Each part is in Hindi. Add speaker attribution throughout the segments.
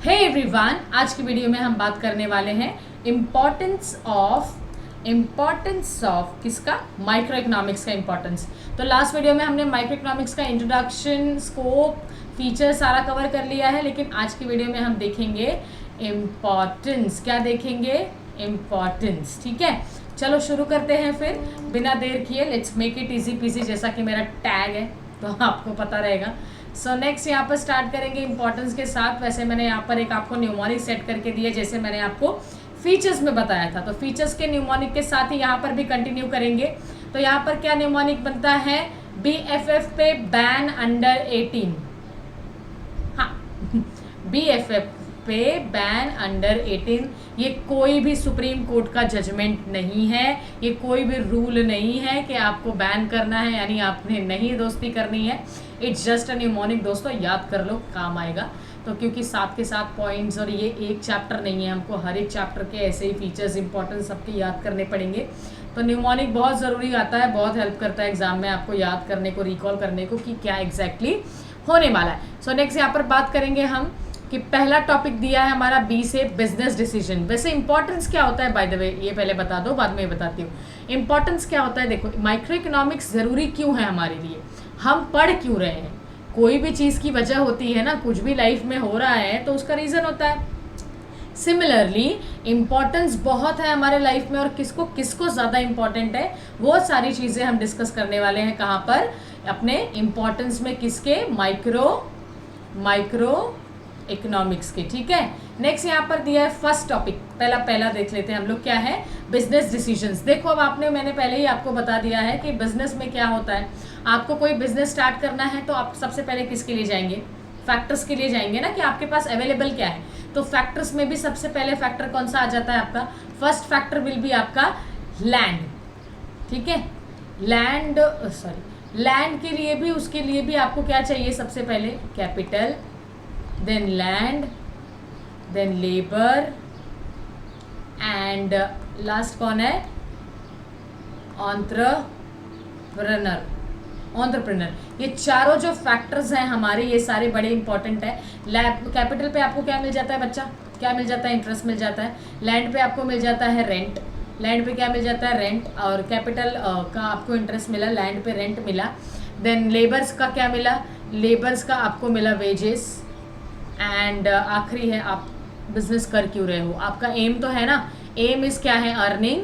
Speaker 1: हे एवरीवन, आज की वीडियो में हम बात करने वाले हैं इम्पोर्टेंस ऑफ किसका, माइक्रो इकोनॉमिक्स का इम्पोर्टेंस। तो लास्ट वीडियो में हमने माइक्रो इकोनॉमिक्स का इंट्रोडक्शन, स्कोप, फीचर सारा कवर कर लिया है, लेकिन आज की वीडियो में हम देखेंगे इम्पोर्टेंस। क्या देखेंगे? इम्पोर्टेंस। ठीक है, चलो शुरू करते हैं फिर बिना देर किए। Let's make it easy PG, जैसा कि मेरा टैग है तो आपको पता रहेगा। सो नेक्स्ट यहाँ पर स्टार्ट करेंगे इंपॉर्टेंस के साथ। वैसे मैंने यहाँ पर एक आपको न्यूमोनिक सेट करके दिया, जैसे मैंने आपको फीचर्स में बताया था। तो फीचर्स के न्यूमोनिक के साथ ही यहाँ पर भी कंटिन्यू करेंगे। तो यहाँ पर क्या न्यूमोनिक बनता है? BFF पे बैन अंडर 18। हाँ, BFF पे बैन अंडर 18। ये कोई भी सुप्रीम कोर्ट का जजमेंट नहीं है, ये कोई भी रूल नहीं है कि आपको बैन करना है, यानी आपने नहीं दोस्ती करनी है। इट्स जस्ट अ न्यूमोनिक दोस्तों, याद कर लो, काम आएगा। तो क्योंकि साथ के साथ पॉइंट्स, और ये एक चैप्टर नहीं है, हमको हर एक चैप्टर के ऐसे ही फीचर्स इंपॉर्टेंस सबके याद करने पड़ेंगे। तो न्यूमोनिक बहुत ज़रूरी आता है, बहुत हेल्प करता है एग्जाम में आपको याद करने को, रिकॉल करने को कि क्या एग्जैक्टली होने वाला है। सो नेक्स्ट यहाँ पर बात करेंगे हम कि पहला टॉपिक दिया है हमारा बी से, बिजनेस डिसीजन। वैसे इंपॉर्टेंस क्या होता है, बाय द वे ये पहले बता दो, बाद में बताती हूँ। इंपॉर्टेंस क्या होता है? देखो, माइक्रो इकोनॉमिक्स ज़रूरी क्यों है हमारे लिए, हम पढ़ क्यों रहे हैं। कोई भी चीज़ की वजह होती है ना, कुछ भी लाइफ में हो रहा है तो उसका रीज़न होता है। सिमिलरली इम्पॉर्टेंस बहुत है हमारे लाइफ में, और किसको किसको ज़्यादा इम्पॉर्टेंट है वो सारी चीज़ें हम डिस्कस करने वाले हैं। कहाँ पर? अपने इम्पॉर्टेंस में, किसके? माइक्रो इकोनॉमिक्स के। ठीक है, नेक्स्ट यहाँ पर दिया है फर्स्ट टॉपिक। पहला देख लेते हैं हम लोग, क्या है? Business decisions. देखो, अब मैंने पहले ही आपको बता दिया है कि बिजनेस में क्या होता है। आपको कोई बिजनेस स्टार्ट करना है तो आप सबसे पहले किसके लिए जाएंगे? फैक्टर्स के लिए जाएंगे ना, कि आपके पास अवेलेबल क्या है। तो फैक्टर्स में भी सबसे पहले फैक्टर कौन सा आ जाता है आपका? फर्स्ट फैक्टर विल बी आपका लैंड। ठीक है, लैंड के लिए भी, उसके लिए भी आपको क्या चाहिए? सबसे पहले capital, then land, then labour, and last कौन है? ऑन्ट्रप्रनर। ये चारों जो फैक्टर्स हैं हमारे, ये सारे बड़े इंपॉर्टेंट है। कैपिटल पे आपको क्या मिल जाता है बच्चा? क्या मिल जाता है? इंटरेस्ट मिल जाता है। लैंड पे आपको मिल जाता है रेंट। लैंड पे क्या मिल जाता है? रेंट। और कैपिटल का आपको इंटरेस्ट मिला, लैंड पे रेंट मिला। देन लेबर्स का क्या मिला? लेबर्स का आपको मिला वेजेस। एंड आखिरी है, आप बिजनेस कर क्यों रहे हो, आपका एम तो है ना। एम इज क्या है? Earning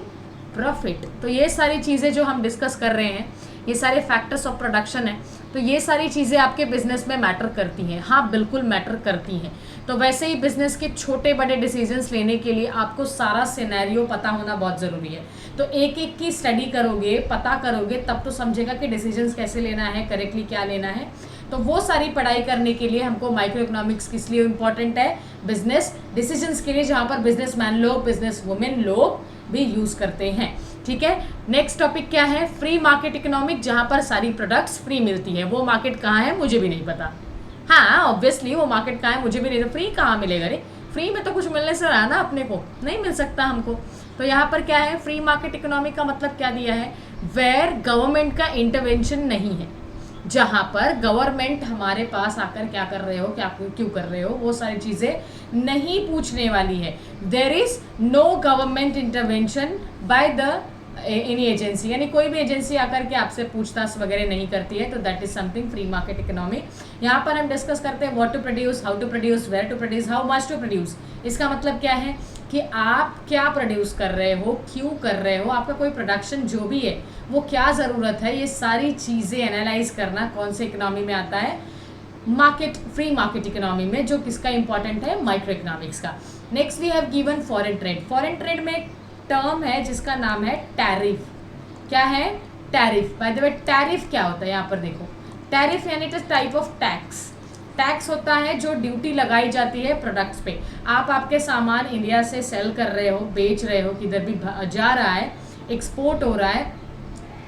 Speaker 1: profit. तो ये सारी चीज़ें जो हम डिस्कस कर रहे हैं, ये सारे फैक्टर्स ऑफ प्रोडक्शन है। तो ये सारी चीज़ें आपके बिजनेस में मैटर करती हैं। हाँ, बिल्कुल मैटर करती हैं। तो वैसे ही बिजनेस के छोटे बड़े डिसीजंस लेने के लिए आपको सारा सिनेरियो पता होना बहुत ज़रूरी है। तो एक एक की स्टडी करोगे, पता करोगे, तब तो समझेगा कि डिसीजंस कैसे लेना है, करेक्टली क्या लेना है। तो वो सारी पढ़ाई करने के लिए हमको माइक्रो इकोनॉमिक्स किस लिए इंपॉर्टेंट है? बिजनेस डिसीजंस के लिए, जहाँ पर बिजनेसमैन लोग, बिजनेस वुमेन लोग भी यूज़ करते हैं। ठीक है, नेक्स्ट टॉपिक क्या है? फ्री मार्केट इकोनॉमिक, जहाँ पर सारी प्रोडक्ट्स फ्री मिलती है। वो मार्केट कहाँ है मुझे भी नहीं पता। हाँ, ऑब्वियसली वो मार्केट कहाँ है मुझे भी नहीं पता। फ्री कहाँ मिलेगा रे? फ्री में तो कुछ मिलने से रहा ना, अपने को नहीं मिल सकता हमको। तो यहाँ पर क्या है? फ्री मार्केट इकोनॉमिक का मतलब क्या दिया है? वेयर गवर्नमेंट का इंटरवेंशन नहीं है, जहाँ पर गवर्नमेंट हमारे पास आकर क्या कर रहे हो, क्या क्यों कर रहे हो, वो सारी चीज़ें नहीं पूछने वाली है। There is no government intervention by the any agency, यानी कोई भी एजेंसी आकर के आपसे पूछताछ वगैरह नहीं करती है। तो that is something free market economy. यहाँ पर हम डिस्कस करते हैं what to produce, how to produce, where to produce, how much to produce. इसका मतलब क्या है कि आप क्या प्रोड्यूस कर रहे हो, क्यों कर रहे हो, आपका कोई प्रोडक्शन जो भी है वो क्या ज़रूरत है, ये सारी चीज़ें एनालाइज करना कौन से इकोनॉमी में आता है? मार्केट, फ्री मार्केट इकोनॉमी में, जो किसका इंपॉर्टेंट है? माइक्रो इकोनॉमिक्स का। Next we have given foreign trade. Foreign trade में एक टर्म है जिसका नाम है टैरिफ। क्या है? Tariff. By the way, tariff क्या होता है? यहाँ पर देखो, टैरिफ यानी it is type of tax. Tax होता है जो ड्यूटी लगाई जाती है प्रोडक्ट्स पे। आप आपके सामान इंडिया से सेल कर रहे हो, बेच रहे हो, किधर भी जा रहा है, एक्सपोर्ट हो रहा है,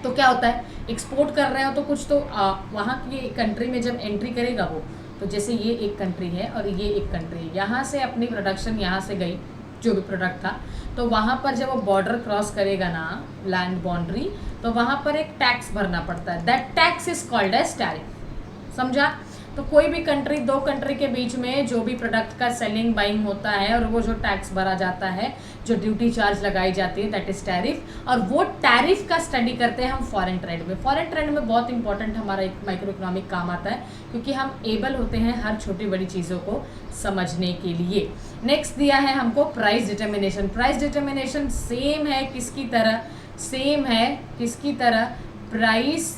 Speaker 1: तो क्या होता है? एक्सपोर्ट कर रहे हो तो कुछ तो वहाँ की कंट्री में जब एंट्री करेगा वो, तो जैसे ये एक कंट्री है और ये एक कंट्री है, यहाँ से अपनी प्रोडक्शन यहाँ से गई, जो भी प्रोडक्ट था, तो वहाँ पर जब वो बॉर्डर क्रॉस करेगा ना, लैंड बाउंड्री, तो वहाँ पर एक टैक्स भरना पड़ता है। That tax is called as tariff. समझा? तो कोई भी कंट्री, दो कंट्री के बीच में जो भी प्रोडक्ट का सेलिंग बाइंग होता है और वो जो टैक्स भरा जाता है, जो ड्यूटी चार्ज लगाई जाती है, दैट इज टैरिफ, और वो टैरिफ का स्टडी करते हैं हम फॉरेन ट्रेड में। फॉरेन ट्रेड में बहुत इंपॉर्टेंट हमारा एक माइक्रो इकोनॉमिक काम आता है, क्योंकि हम एबल होते हैं हर छोटी बड़ी चीज़ों को समझने के लिए। नेक्स्ट दिया है हमको price determination. Price determination same है किसकी तरह, सेम है किसकी तरह, प्राइस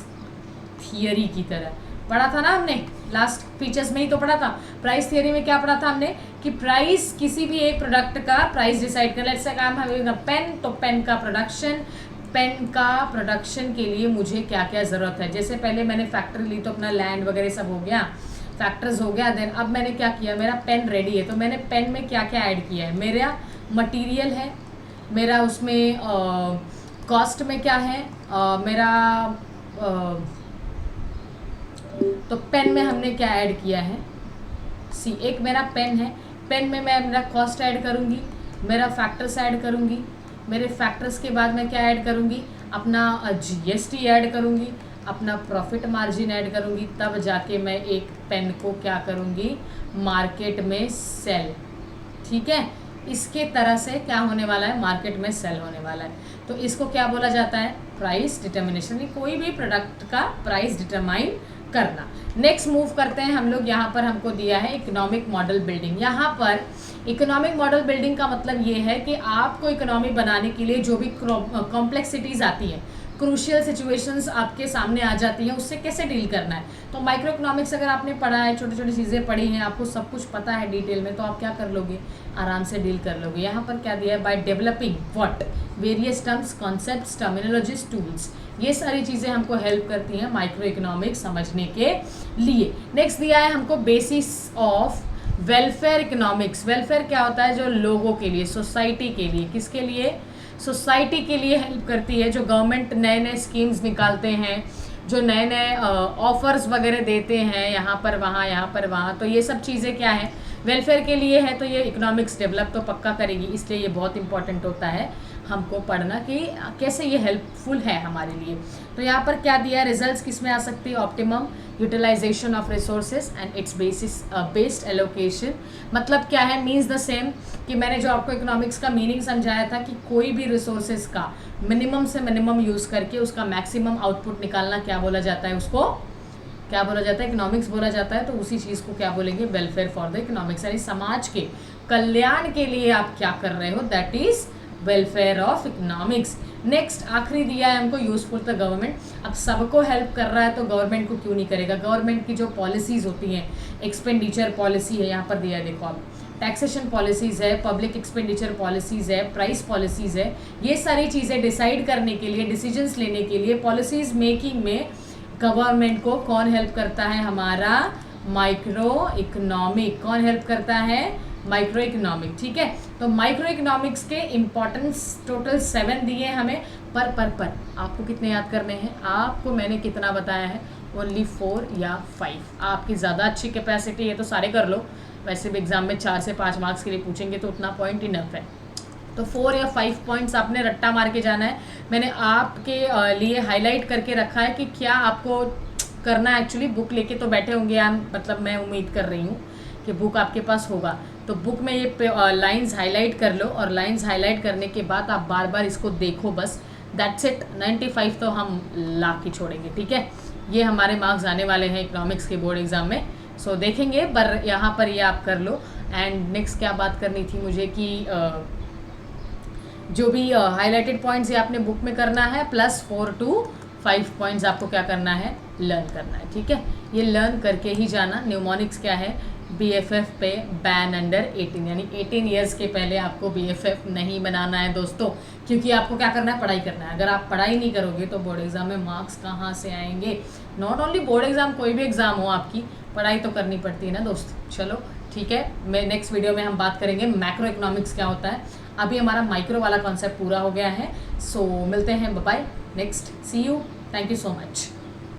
Speaker 1: थियरी की तरह। पढ़ा था ना हमने लास्ट फीचर्स में ही तो पढ़ा था। प्राइस थियरी में क्या पढ़ा था हमने कि प्राइस किसी भी एक प्रोडक्ट का प्राइस डिसाइड कर, लेट्स से काम है पेन, तो पेन का प्रोडक्शन के लिए मुझे क्या क्या ज़रूरत है। जैसे पहले मैंने फैक्ट्री ली तो अपना लैंड वगैरह सब हो गया, फैक्टर्स हो गया, देन अब मैंने क्या किया, मेरा पेन रेडी है, तो मैंने पेन में क्या क्या ऐड किया है, मेरा मटीरियल है, मेरा उसमें कॉस्ट में क्या है, तो पेन में हमने क्या ऐड किया है, सी एक मेरा पेन है, पेन में मैं मेरा कॉस्ट ऐड करूँगी, मेरा फैक्टर्स ऐड करूँगी, मेरे फैक्टर्स के बाद मैं क्या ऐड करूँगी, अपना GST ऐड करूँगी, अपना प्रॉफिट मार्जिन ऐड करूँगी, तब जाके मैं एक पेन को क्या करूँगी, मार्केट में सेल। ठीक है, इसके तरह से क्या होने वाला है, मार्केट में सेल होने वाला है। तो इसको क्या बोला जाता है, प्राइस डिटर्मिनेशन। कोई भी प्रोडक्ट का प्राइस डिटरमाइन करना। नेक्स्ट मूव करते हैं हम लोग, यहाँ पर हमको दिया है इकोनॉमिक मॉडल बिल्डिंग। यहाँ पर इकोनॉमिक मॉडल बिल्डिंग का मतलब ये है कि आपको इकोनॉमी बनाने के लिए जो भी कॉम्प्लेक्सिटीज़ आती हैं, क्रूशियल सिचुएशंस आपके सामने आ जाती हैं, उससे कैसे डील करना है। तो माइक्रो इकोनॉमिक्स अगर आपने पढ़ा है, छोटी छोटी चीज़ें पढ़ी हैं, आपको सब कुछ पता है डिटेल में, तो आप क्या कर लोगे, आराम से डील कर लोगे। यहाँ पर क्या दिया है, by developing what, various terms, concepts, terminologies, tools, ये सारी चीज़ें हमको हेल्प करती हैं माइक्रो इकोनॉमिक्स समझने के लिए। नेक्स्ट दिया है हमको basis of welfare economics. Welfare क्या होता है, जो लोगों के लिए, सोसाइटी के लिए, किसके लिए, सोसाइटी के लिए हेल्प करती है। जो गवर्नमेंट नए नए स्कीम्स निकालते हैं, जो नए नए ऑफर्स वगैरह देते हैं, यहाँ पर वहाँ, तो ये सब चीज़ें क्या है, वेलफेयर के लिए है। तो ये इकोनॉमिक्स डेवलप तो पक्का करेगी, इसलिए ये बहुत इंपॉर्टेंट होता है हमको पढ़ना कि कैसे ये हेल्पफुल है हमारे लिए। तो यहाँ पर क्या दिया है, रिजल्ट्स किस में आ सकती है, optimum utilisation of resources and its based allocation. मतलब क्या है, मीन्स द सेम कि मैंने जो आपको इकोनॉमिक्स का मीनिंग समझाया था कि कोई भी रिसोर्सेज का मिनिमम से मिनिमम यूज़ करके उसका मैक्सिमम आउटपुट निकालना क्या बोला जाता है, उसको क्या बोला जाता है, इकोनॉमिक्स बोला जाता है। तो उसी चीज़ को क्या बोलेंगे, वेलफेयर फॉर द इकोनॉमिक्स, यानी समाज के कल्याण के लिए आप क्या कर रहे हो, that is welfare of economics. Next आखिरी दिया है हमको यूजफुल द गवर्नमेंट। अब सबको हेल्प कर रहा है तो गवर्नमेंट को क्यों नहीं करेगा। गवर्नमेंट की जो पॉलिसीज़ होती हैं, एक्सपेंडिचर पॉलिसी है, यहाँ पर दिया है देखो आप, टैक्सेशन पॉलिसीज़ है, पब्लिक एक्सपेंडिचर पॉलिसीज़ है, प्राइस पॉलिसीज़ है, ये सारी चीज़ें डिसाइड करने के लिए, डिसीजंस लेने के लिए, पॉलिसीज़ मेकिंग में गवर्नमेंट को कौन हेल्प करता है, हमारा माइक्रो इकोनॉमिक। कौन हेल्प करता है, माइक्रो इकोनॉमिक। ठीक है, तो माइक्रो इकोनॉमिक्स के इम्पॉर्टेंस टोटल 7 दिए हैं हमें, पर आपको कितने याद करने हैं, आपको मैंने कितना बताया है, ओनली 4 या 5। आपकी ज़्यादा अच्छी कैपेसिटी है तो सारे कर लो, वैसे भी एग्जाम में 4 से 5 मार्क्स के लिए पूछेंगे तो उतना पॉइंट इनफ है। तो 4 या 5 पॉइंट्स आपने रट्टा मार के जाना है। मैंने आपके लिए हाईलाइट करके रखा है कि क्या आपको करना है। एक्चुअली बुक लेके तो बैठे होंगे आप, मतलब मैं उम्मीद कर रही हूँ कि बुक आपके पास होगा, तो बुक में ये लाइंस हाईलाइट कर लो, और लाइंस हाईलाइट करने के बाद आप बार बार इसको देखो, बस दैट्स इट। 95 तो हम ला के छोड़ेंगे। ठीक है, ये हमारे मार्क्स आने वाले हैं इकोनॉमिक्स के बोर्ड एग्जाम में, सो देखेंगे, पर यहाँ पर ये आप कर लो। एंड नेक्स्ट क्या बात करनी थी मुझे कि जो भी हाईलाइटेड पॉइंट्स ये आपने बुक में करना है, प्लस 4 to 5 पॉइंट्स आपको क्या करना है, लर्न करना है। ठीक है, ये लर्न करके ही जाना। न्यूमोनिक्स क्या है, BFF पे बैन अंडर 18, यानी 18 ईयर्स के पहले आपको BFF नहीं बनाना है दोस्तों, क्योंकि आपको क्या करना है, पढ़ाई करना है। अगर आप पढ़ाई नहीं करोगे तो बोर्ड एग्जाम में मार्क्स कहाँ से आएंगे। नॉट ओनली बोर्ड एग्जाम, कोई भी एग्जाम हो, आपकी पढ़ाई तो करनी पड़ती है ना दोस्त। चलो ठीक है, मैं नेक्स्ट वीडियो में हम बात करेंगे मैक्रो इकोनॉमिक्स क्या होता है। अभी हमारा माइक्रो वाला कॉन्सेप्ट पूरा हो गया है। सो मिलते हैं, bye bye, next see you, thank you so much.